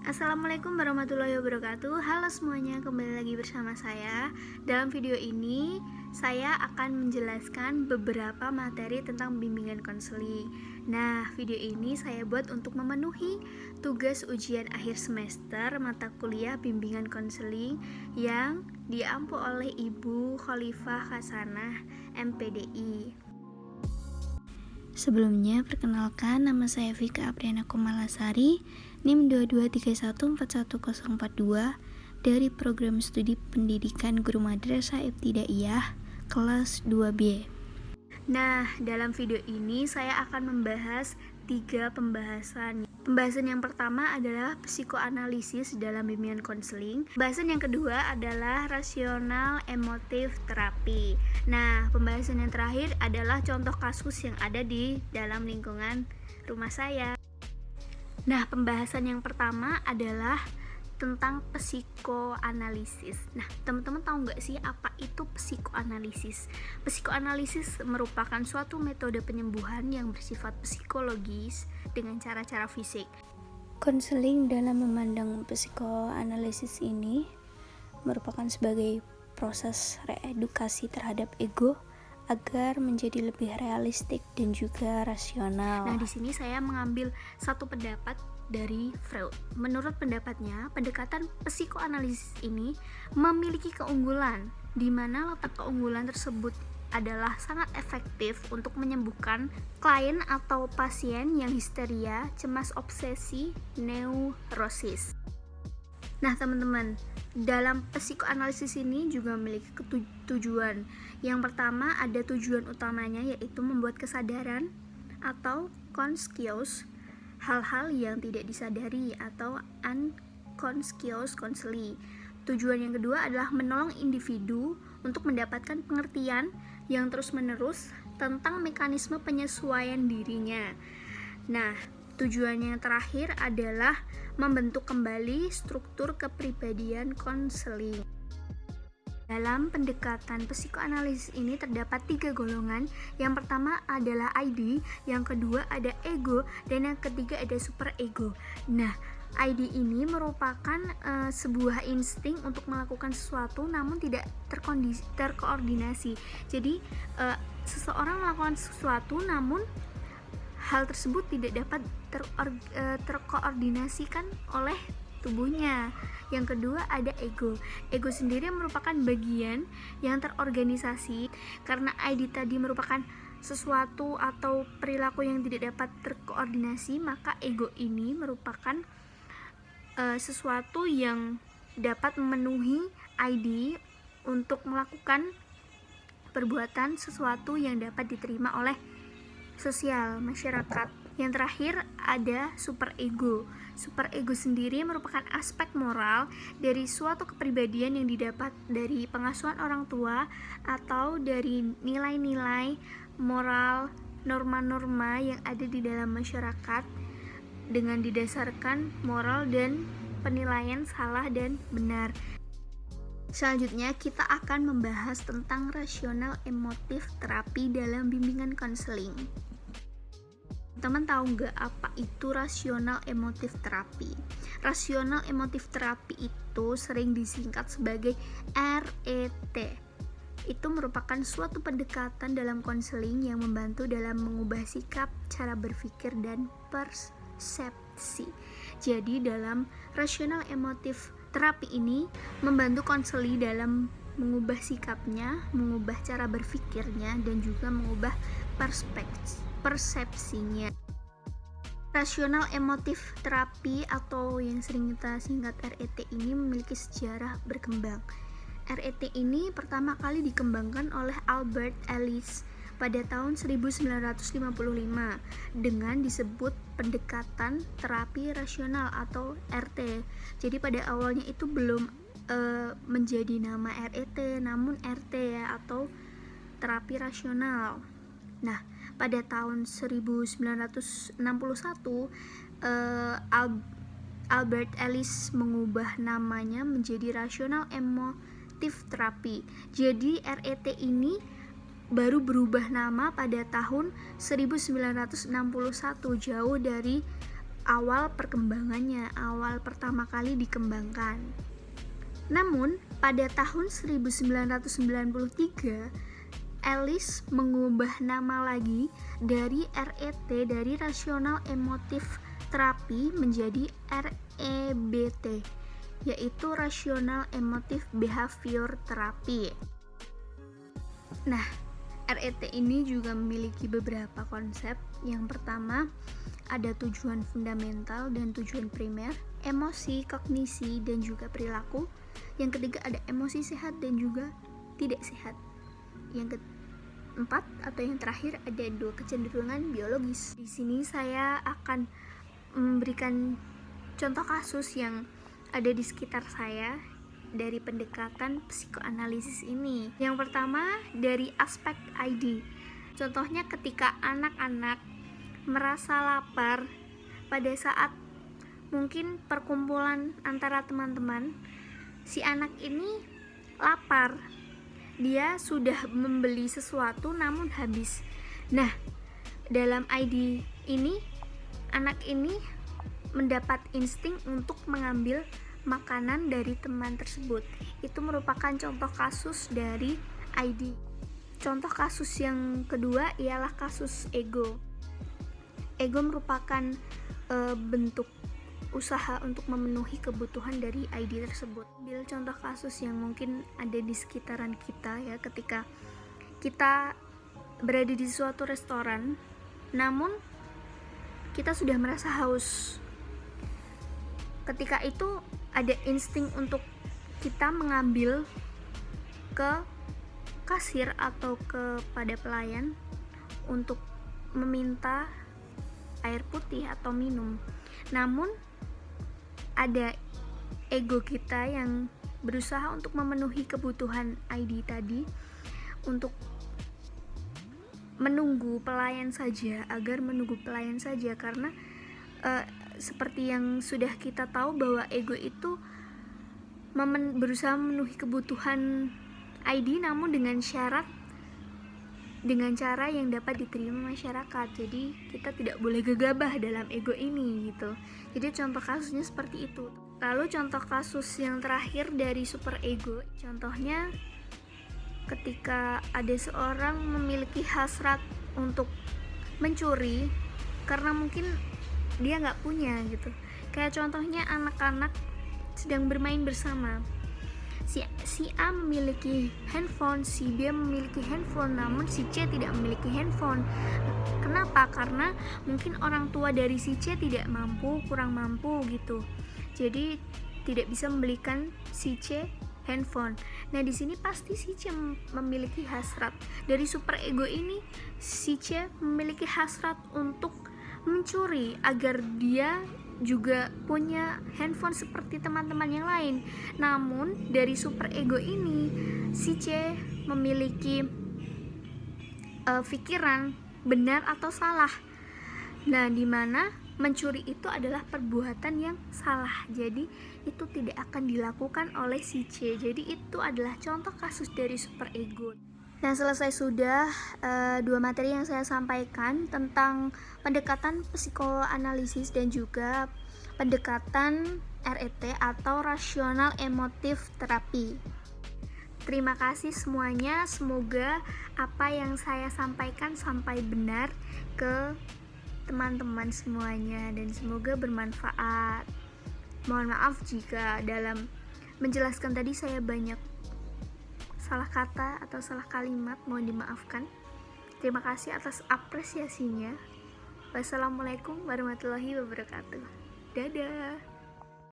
Assalamualaikum warahmatullahi wabarakatuh. Halo semuanya, kembali lagi bersama saya. Dalam video ini, saya akan menjelaskan beberapa materi tentang bimbingan konseling. Nah, video ini saya buat untuk memenuhi tugas ujian akhir semester mata kuliah bimbingan konseling yang diampu oleh Ibu Khalifah Hasanah, MPDI. Sebelumnya, perkenalkan, nama saya Vika Apriana Kumalasari, NIM 2231411042 dari Program Studi Pendidikan Guru Madrasah Ibtidaiyah kelas 2B. Nah, dalam video ini saya akan membahas 3 pembahasan. Pembahasan yang pertama adalah psikoanalisis dalam bimbingan konseling. Pembahasan yang kedua adalah rasional emotif terapi. Nah, pembahasan yang terakhir adalah contoh kasus yang ada di dalam lingkungan rumah saya. Nah, pembahasan yang pertama adalah tentang psikoanalisis. Nah, teman-teman tahu nggak sih apa itu psikoanalisis? Psikoanalisis merupakan suatu metode penyembuhan yang bersifat psikologis dengan cara-cara fisik. Konseling dalam memandang psikoanalisis ini merupakan sebagai proses reedukasi terhadap ego agar menjadi lebih realistik dan juga rasional. Nah, di sini saya mengambil satu pendapat dari Freud. Menurut pendapatnya, pendekatan psikoanalisis ini memiliki keunggulan, di mana letak keunggulan tersebut adalah sangat efektif untuk menyembuhkan klien atau pasien yang histeria, cemas obsesi, neurosis. Nah, teman-teman, dalam psikoanalisis ini juga memiliki tujuan. Yang pertama, ada tujuan utamanya yaitu membuat kesadaran atau conscious hal-hal yang tidak disadari atau unconscious counseling. Tujuan yang kedua adalah menolong individu untuk mendapatkan pengertian yang terus-menerus tentang mekanisme penyesuaian dirinya. Nah, tujuan yang terakhir adalah membentuk kembali struktur kepribadian konseling. Dalam pendekatan psikoanalisis ini terdapat 3 golongan. Yang pertama adalah ID, yang kedua ada ego, dan yang ketiga ada superego. Nah, ID ini merupakan sebuah insting untuk melakukan sesuatu namun tidak terkoordinasi. Jadi, seseorang melakukan sesuatu namun hal tersebut tidak dapat terkoordinasikan oleh tubuhnya. Yang kedua ada ego. Ego sendiri merupakan bagian yang terorganisasi. Karena ID tadi merupakan sesuatu atau perilaku yang tidak dapat terkoordinasi, maka ego ini merupakan sesuatu yang dapat memenuhi ID untuk melakukan perbuatan sesuatu yang dapat diterima oleh sosial masyarakat. Yang terakhir ada superego. Superego sendiri merupakan aspek moral dari suatu kepribadian yang didapat dari pengasuhan orang tua atau dari nilai-nilai moral, norma-norma yang ada di dalam masyarakat dengan didasarkan moral dan penilaian salah dan benar. Selanjutnya kita akan membahas tentang rasional emotif terapi dalam bimbingan konseling. Teman tahu nggak apa itu rasional emotif terapi? Rasional emotif terapi itu sering disingkat sebagai RET. Itu merupakan suatu pendekatan dalam konseling yang membantu dalam mengubah sikap, cara berpikir, dan persepsi. Jadi dalam rasional emotif terapi ini membantu konseli dalam mengubah sikapnya, mengubah cara berpikirnya, dan juga mengubah persepsinya. Rasional emotif terapi atau yang sering kita singkat RET ini memiliki sejarah berkembang. RET ini pertama kali dikembangkan oleh Albert Ellis pada tahun 1955 dengan disebut pendekatan terapi rasional atau RT. Jadi pada awalnya itu belum menjadi nama RET, namun RT ya, atau terapi rasional. Nah, pada tahun 1961 Albert Ellis mengubah namanya menjadi rasional emotif terapi. Jadi RET ini baru berubah nama pada tahun 1961, jauh dari awal perkembangannya, awal pertama kali dikembangkan. Namun, pada tahun 1993, Ellis mengubah nama lagi dari RET, dari Rational Emotive Therapy, menjadi REBT, yaitu Rational Emotive Behavior Therapy. Nah, RET ini juga memiliki beberapa konsep. Yang pertama, ada tujuan fundamental dan tujuan primer, emosi, kognisi, dan juga perilaku. Yang ketiga, ada emosi sehat dan juga tidak sehat. Yang keempat atau yang terakhir, ada 2 kecenderungan biologis. Di sini saya akan memberikan contoh kasus yang ada di sekitar saya dari pendekatan psikoanalisis ini. Yang pertama, dari aspek ID. Contohnya ketika anak-anak merasa lapar pada saat mungkin perkumpulan antara teman-teman, si anak ini lapar, dia sudah membeli sesuatu namun habis. Nah, dalam ID ini, anak ini mendapat insting untuk mengambil makanan dari teman tersebut. Itu merupakan contoh kasus dari ID. Contoh kasus yang kedua ialah kasus ego. Ego merupakan bentuk usaha untuk memenuhi kebutuhan dari ID tersebut. Ambil contoh kasus yang mungkin ada di sekitaran kita ya, ketika kita berada di suatu restoran, namun kita sudah merasa haus. Ketika itu ada insting untuk kita mengambil ke kasir atau kepada pelayan untuk meminta air putih atau minum. Namun ada ego kita yang berusaha untuk memenuhi kebutuhan ID tadi, untuk menunggu pelayan saja, agar menunggu pelayan saja, karena seperti yang sudah kita tahu bahwa ego itu berusaha memenuhi kebutuhan ID namun dengan syarat, dengan cara yang dapat diterima masyarakat. Jadi kita tidak boleh gegabah dalam ego ini gitu. Jadi contoh kasusnya seperti itu. Lalu contoh kasus yang terakhir dari super ego, contohnya ketika ada seorang memiliki hasrat untuk mencuri karena mungkin dia nggak punya gitu. Kayak contohnya anak-anak sedang bermain bersama. Si A memiliki handphone, si B memiliki handphone, namun si C tidak memiliki handphone. Kenapa? Karena mungkin orang tua dari si C tidak mampu, kurang mampu gitu. Jadi tidak bisa membelikan si C handphone. Nah, di sini pasti si C memiliki hasrat. Dari super ego ini, si C memiliki hasrat untuk mencuri agar dia juga punya handphone seperti teman-teman yang lain. Namun dari super ego ini, si C memiliki pikiran benar atau salah. Nah, dimana mencuri itu adalah perbuatan yang salah, jadi itu tidak akan dilakukan oleh si C. Jadi itu adalah contoh kasus dari super ego. Nah, selesai sudah 2 materi yang saya sampaikan tentang pendekatan psikoanalisis dan juga pendekatan RET atau Rational Emotive Therapy. Terima kasih semuanya, semoga apa yang saya sampaikan sampai benar ke teman-teman semuanya dan semoga bermanfaat. Mohon maaf jika dalam menjelaskan tadi saya banyak salah kata atau salah kalimat, mohon dimaafkan. Terima kasih atas apresiasinya. Wassalamualaikum warahmatullahi wabarakatuh. Dadah.